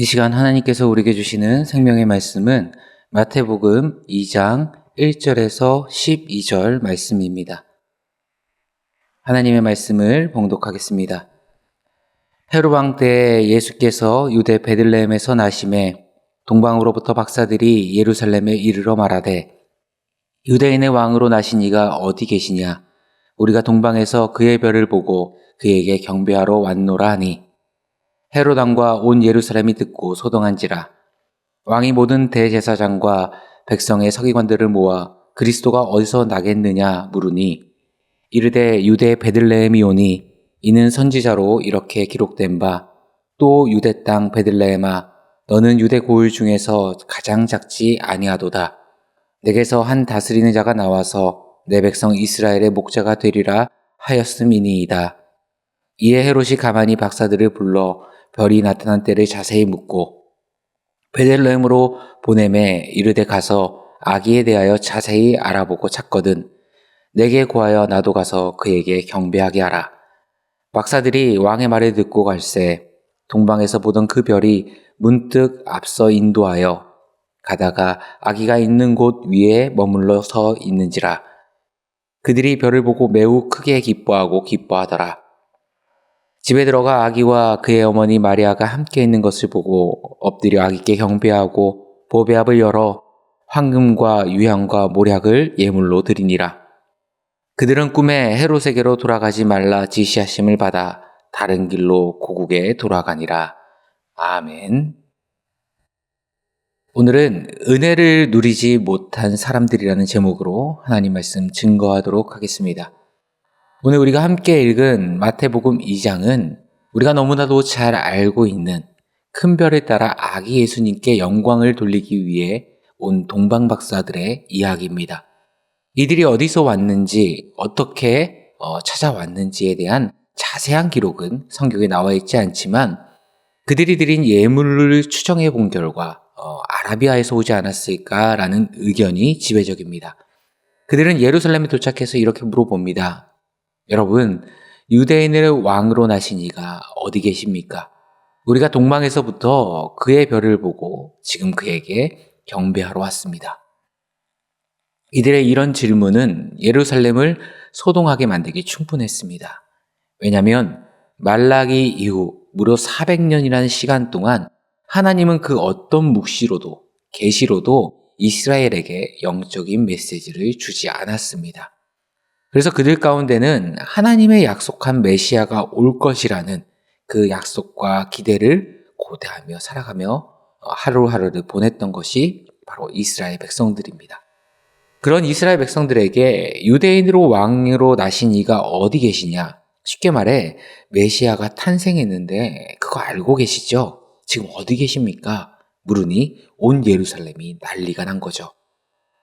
이 시간 하나님께서 우리에게 주시는 생명의 말씀은 마태복음 2장 1절에서 12절 말씀입니다. 하나님의 말씀을 봉독하겠습니다. 헤롯 왕 때 예수께서 유대 베들레헴에서 나심에 동방으로부터 박사들이 예루살렘에 이르러 말하되 유대인의 왕으로 나신 이가 어디 계시냐? 우리가 동방에서 그의 별을 보고 그에게 경배하러 왔노라 하니 헤롯 왕과 온 예루살렘이 듣고 소동한지라. 왕이 모든 대제사장과 백성의 서기관들을 모아 그리스도가 어디서 나겠느냐 물으니 이르되 유대 베들레헴이오니 이는 선지자로 이렇게 기록된 바 또 유대 땅 베들레헴아 너는 유대 고을 중에서 가장 작지 아니하도다. 내게서 한 다스리는 자가 나와서 내 백성 이스라엘의 목자가 되리라 하였음이니이다. 이에 헤롯이 가만히 박사들을 불러 별이 나타난 때를 자세히 묻고 베들레헴으로 보내매 이르되 가서 아기에 대하여 자세히 알아보고 찾거든 내게 구하여 나도 가서 그에게 경배하게 하라. 박사들이 왕의 말을 듣고 갈새 동방에서 보던 그 별이 문득 앞서 인도하여 가다가 아기가 있는 곳 위에 머물러 서 있는지라. 그들이 별을 보고 매우 크게 기뻐하고 기뻐하더라. 집에 들어가 아기와 그의 어머니 마리아가 함께 있는 것을 보고 엎드려 아기께 경배하고 보배압을 열어 황금과 유향과 모략을 예물로 드리니라. 그들은 꿈에 헤롯에게로 돌아가지 말라 지시하심을 받아 다른 길로 고국에 돌아가니라. 아멘. 오늘은 은혜를 누리지 못한 사람들이라는 제목으로 하나님 말씀 증거하도록 하겠습니다. 오늘 우리가 함께 읽은 마태복음 2장은 우리가 너무나도 잘 알고 있는 큰 별을 따라 아기 예수님께 영광을 돌리기 위해 온 동방박사들의 이야기입니다. 이들이 어디서 왔는지 어떻게 찾아왔는지에 대한 자세한 기록은 성경에 나와 있지 않지만 그들이 드린 예물을 추정해 본 결과 아라비아에서 오지 않았을까라는 의견이 지배적입니다. 그들은 예루살렘에 도착해서 이렇게 물어봅니다. 여러분, 유대인의 왕으로 나신 이가 어디 계십니까? 우리가 동방에서부터 그의 별을 보고 지금 그에게 경배하러 왔습니다. 이들의 이런 질문은 예루살렘을 소동하게 만들기 충분했습니다. 왜냐하면 말라기 이후 무려 400년이라는 시간 동안 하나님은 그 어떤 묵시로도 계시로도 이스라엘에게 영적인 메시지를 주지 않았습니다. 그래서 그들 가운데는 하나님의 약속한 메시아가 올 것이라는 그 약속과 기대를 고대하며 살아가며 하루하루를 보냈던 것이 바로 이스라엘 백성들입니다. 그런 이스라엘 백성들에게 유대인으로 왕으로 나신 이가 어디 계시냐? 쉽게 말해 메시아가 탄생했는데 그거 알고 계시죠? 지금 어디 계십니까? 물으니 온 예루살렘이 난리가 난 거죠.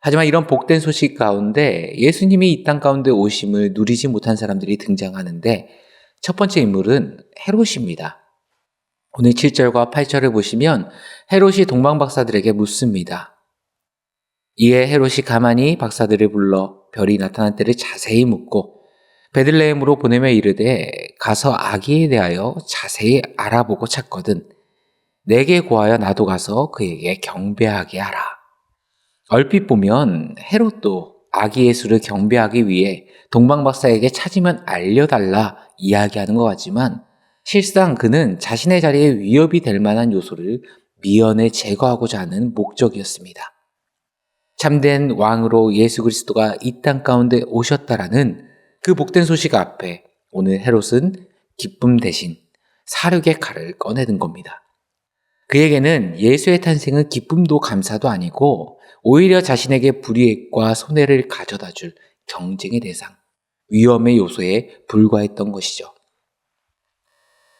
하지만 이런 복된 소식 가운데 예수님이 이 땅 가운데 오심을 누리지 못한 사람들이 등장하는데 첫 번째 인물은 헤롯입니다. 오늘 7절과 8절을 보시면 헤롯이 동방박사들에게 묻습니다. 이에 헤롯이 가만히 박사들을 불러 별이 나타난 때를 자세히 묻고 베들레헴으로 보내며 이르되 가서 아기에 대하여 자세히 알아보고 찾거든 내게 구하여 나도 가서 그에게 경배하게 하라. 얼핏 보면 헤롯도 아기 예수를 경배하기 위해 동방박사에게 찾으면 알려달라 이야기하는 것 같지만 실상 그는 자신의 자리에 위협이 될 만한 요소를 미연에 제거하고자 하는 목적이었습니다. 참된 왕으로 예수 그리스도가 이 땅 가운데 오셨다라는 그 복된 소식 앞에 오늘 헤롯은 기쁨 대신 사륙의 칼을 꺼내든 겁니다. 그에게는 예수의 탄생은 기쁨도 감사도 아니고 오히려 자신에게 불이익과 손해를 가져다 줄 경쟁의 대상, 위험의 요소에 불과했던 것이죠.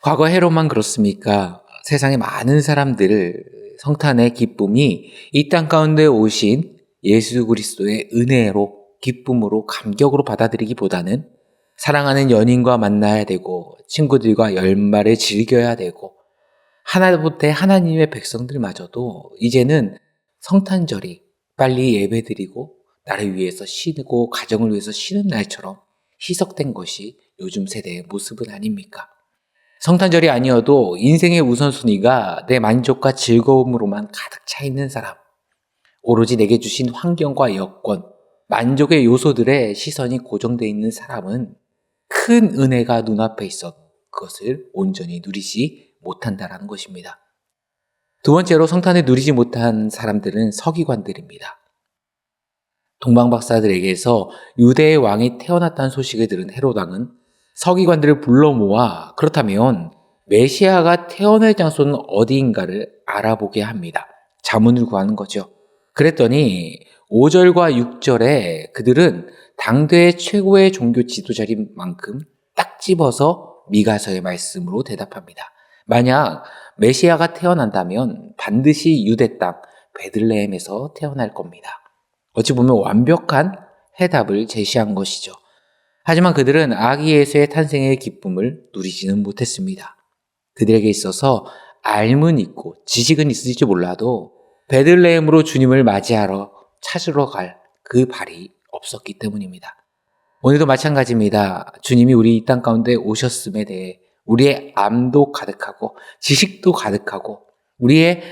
과거 헤롯만 그렇습니까? 세상의 많은 사람들 성탄의 기쁨이 이 땅 가운데 오신 예수 그리스도의 은혜로 기쁨으로 감격으로 받아들이기보다는 사랑하는 연인과 만나야 되고 친구들과 연말을 즐겨야 되고 하나부터 하나님의 백성들마저도 이제는 성탄절이 빨리 예배드리고 나를 위해서 쉬고 가정을 위해서 쉬는 날처럼 희석된 것이 요즘 세대의 모습은 아닙니까? 성탄절이 아니어도 인생의 우선순위가 내 만족과 즐거움으로만 가득 차 있는 사람, 오로지 내게 주신 환경과 여건, 만족의 요소들에 시선이 고정되어 있는 사람은 큰 은혜가 눈앞에 있어 그것을 온전히 누리지 못한다라는 것입니다. 두 번째로 성탄을 누리지 못한 사람들은 서기관들입니다. 동방박사들에게서 유대의 왕이 태어났다는 소식을 들은 헤롯 왕은 서기관들을 불러 모아 그렇다면 메시아가 태어날 장소는 어디인가를 알아보게 합니다. 자문을 구하는 거죠. 그랬더니 5절과 6절에 그들은 당대의 최고의 종교 지도자인 만큼 딱 집어서 미가서의 말씀으로 대답합니다. 만약 메시아가 태어난다면 반드시 유대 땅 베들레헴에서 태어날 겁니다. 어찌 보면 완벽한 해답을 제시한 것이죠. 하지만 그들은 아기 예수의 탄생의 기쁨을 누리지는 못했습니다. 그들에게 있어서 알은 있고 지식은 있을지 몰라도 베들레헴으로 주님을 맞이하러 찾으러 갈 그 발이 없었기 때문입니다. 오늘도 마찬가지입니다. 주님이 우리 이 땅 가운데 오셨음에 대해 우리의 암도 가득하고 지식도 가득하고 우리의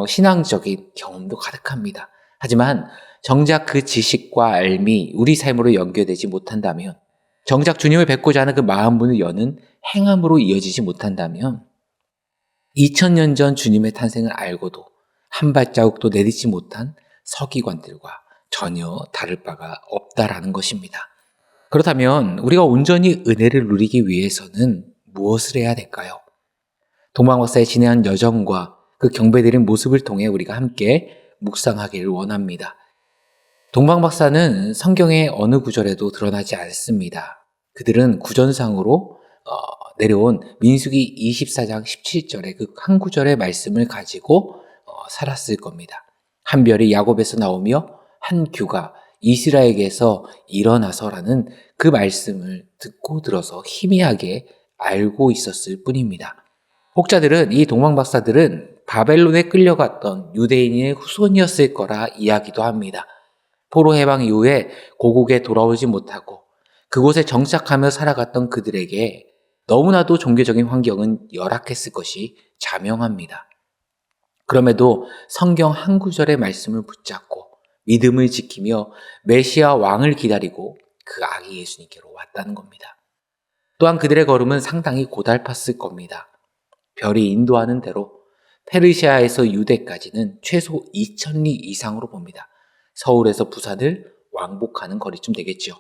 신앙적인 경험도 가득합니다. 하지만 정작 그 지식과 알미 우리 삶으로 연결되지 못한다면, 정작 주님을 뵙고자 하는 그 마음문을 여는 행함으로 이어지지 못한다면 2000년 전 주님의 탄생을 알고도 한 발자국도 내딛지 못한 서기관들과 전혀 다를 바가 없다라는 것입니다. 그렇다면 우리가 온전히 은혜를 누리기 위해서는 무엇을 해야 될까요? 동방박사의 진행한 여정과 그 경배드린 모습을 통해 우리가 함께 묵상하기를 원합니다. 동방박사는 성경의 어느 구절에도 드러나지 않습니다. 그들은 구전상으로 내려온 민수기 24장 17절의 그 한 구절의 말씀을 가지고 살았을 겁니다. 한 별이 야곱에서 나오며 한 규가 이스라엘에게서 일어나서라는 그 말씀을 듣고 들어서 희미하게 알고 있었을 뿐입니다. 혹자들은 이 동방박사들은 바벨론에 끌려갔던 유대인의 후손이었을 거라 이야기도 합니다. 포로 해방 이후에 고국에 돌아오지 못하고 그곳에 정착하며 살아갔던 그들에게 너무나도 종교적인 환경은 열악했을 것이 자명합니다. 그럼에도 성경 한 구절의 말씀을 붙잡고 믿음을 지키며 메시아 왕을 기다리고 그 아기 예수님께로 왔다는 겁니다. 또한 그들의 걸음은 상당히 고달팠을 겁니다. 별이 인도하는 대로 페르시아에서 유대까지는 최소 2000리 이상으로 봅니다. 서울에서 부산을 왕복하는 거리쯤 되겠죠.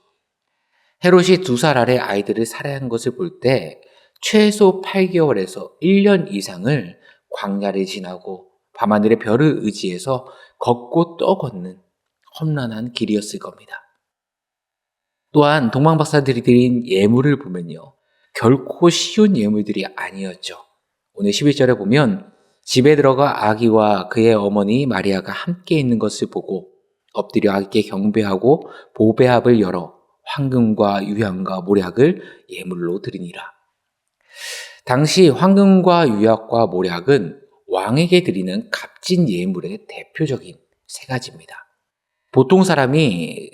헤롯이 2살 아래 아이들을 살해한 것을 볼 때 최소 8개월에서 1년 이상을 광야를 지나고 밤하늘의 별을 의지해서 걷고 또 걷는 험난한 길이었을 겁니다. 또한 동방박사들이 드린 예물을 보면요, 결코 쉬운 예물들이 아니었죠. 오늘 11절에 보면 집에 들어가 아기와 그의 어머니 마리아가 함께 있는 것을 보고 엎드려 아기께 경배하고 보배합을 열어 황금과 유향과 모략을 예물로 드리니라. 당시 황금과 유향과 모략은 왕에게 드리는 값진 예물의 대표적인 세 가지입니다. 보통 사람이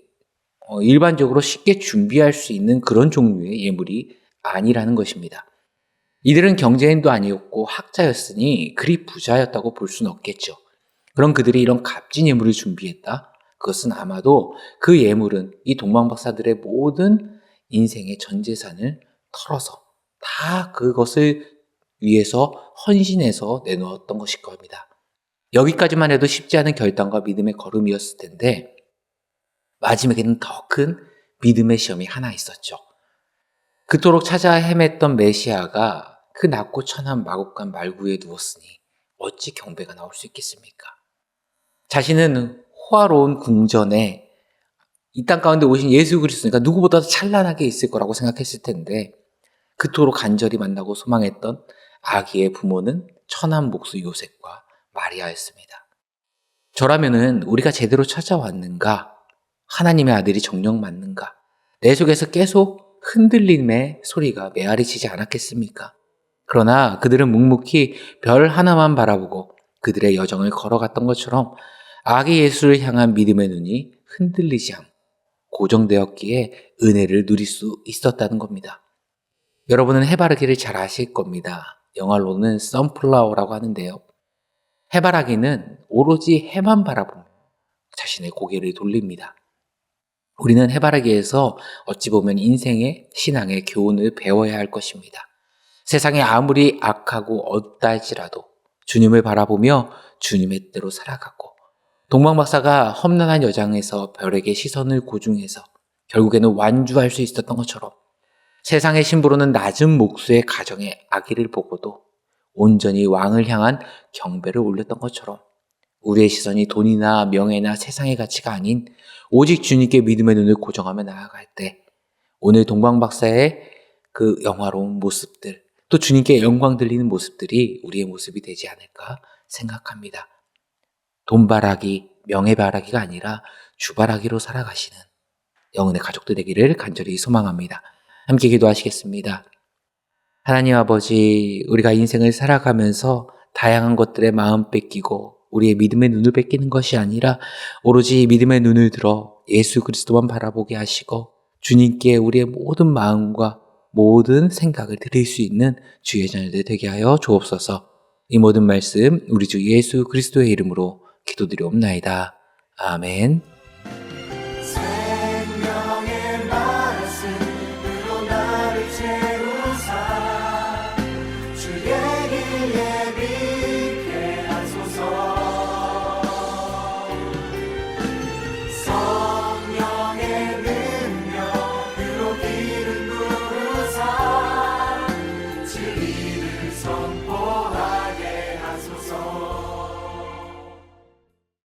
일반적으로 쉽게 준비할 수 있는 그런 종류의 예물이 아니라는 것입니다. 이들은 경제인도 아니었고 학자였으니 그리 부자였다고 볼 수는 없겠죠. 그럼 그들이 이런 값진 예물을 준비했다? 그것은 아마도 그 예물은 이 동방박사들의 모든 인생의 전 재산을 털어서 다 그것을 위해서 헌신해서 내놓았던 것일 겁니다. 여기까지만 해도 쉽지 않은 결단과 믿음의 걸음이었을 텐데 마지막에는 더 큰 믿음의 시험이 하나 있었죠. 그토록 찾아 헤맸던 메시아가 그 낮고 천한 마국간 말구에 누웠으니 어찌 경배가 나올 수 있겠습니까? 자신은 호화로운 궁전에 이 땅 가운데 오신 예수 그리스도니까 누구보다도 찬란하게 있을 거라고 생각했을 텐데 그토록 간절히 만나고 소망했던 아기의 부모는 천한 목수 요셉과 마리아였습니다. 저라면은 우리가 제대로 찾아왔는가? 하나님의 아들이 정녕 맞는가? 내 속에서 계속 흔들림의 소리가 메아리치지 않았겠습니까? 그러나 그들은 묵묵히 별 하나만 바라보고 그들의 여정을 걸어갔던 것처럼 아기 예수를 향한 믿음의 눈이 흔들리지 않고 고정되었기에 은혜를 누릴 수 있었다는 겁니다. 여러분은 해바라기를 잘 아실 겁니다. 영어로는 선플라워라고 하는데요. 해바라기는 오로지 해만 바라보며 자신의 고개를 돌립니다. 우리는 해바라기에서 어찌 보면 인생의 신앙의 교훈을 배워야 할 것입니다. 세상이 아무리 악하고 어둡다 할지라도 주님을 바라보며 주님의 뜻대로 살아가고, 동방박사가 험난한 여정에서 별에게 시선을 고중해서 결국에는 완주할 수 있었던 것처럼, 세상의 심부로는 낮은 목수의 가정의 아기를 보고도 온전히 왕을 향한 경배를 올렸던 것처럼, 우리의 시선이 돈이나 명예나 세상의 가치가 아닌 오직 주님께 믿음의 눈을 고정하며 나아갈 때, 오늘 동방박사의 그 영화로운 모습들, 또 주님께 영광 들리는 모습들이 우리의 모습이 되지 않을까 생각합니다. 돈바라기, 명예바라기가 아니라 주바라기로 살아가시는 영혼의 가족들 되기를 간절히 소망합니다. 함께 기도하시겠습니다. 하나님 아버지, 우리가 인생을 살아가면서 다양한 것들에 마음 뺏기고 우리의 믿음의 눈을 뺏기는 것이 아니라 오로지 믿음의 눈을 들어 예수 그리스도만 바라보게 하시고 주님께 우리의 모든 마음과 모든 생각을 드릴 수 있는 주의 자녀들 되게 하여 주옵소서. 이 모든 말씀 우리 주 예수 그리스도의 이름으로 기도드리옵나이다. 아멘.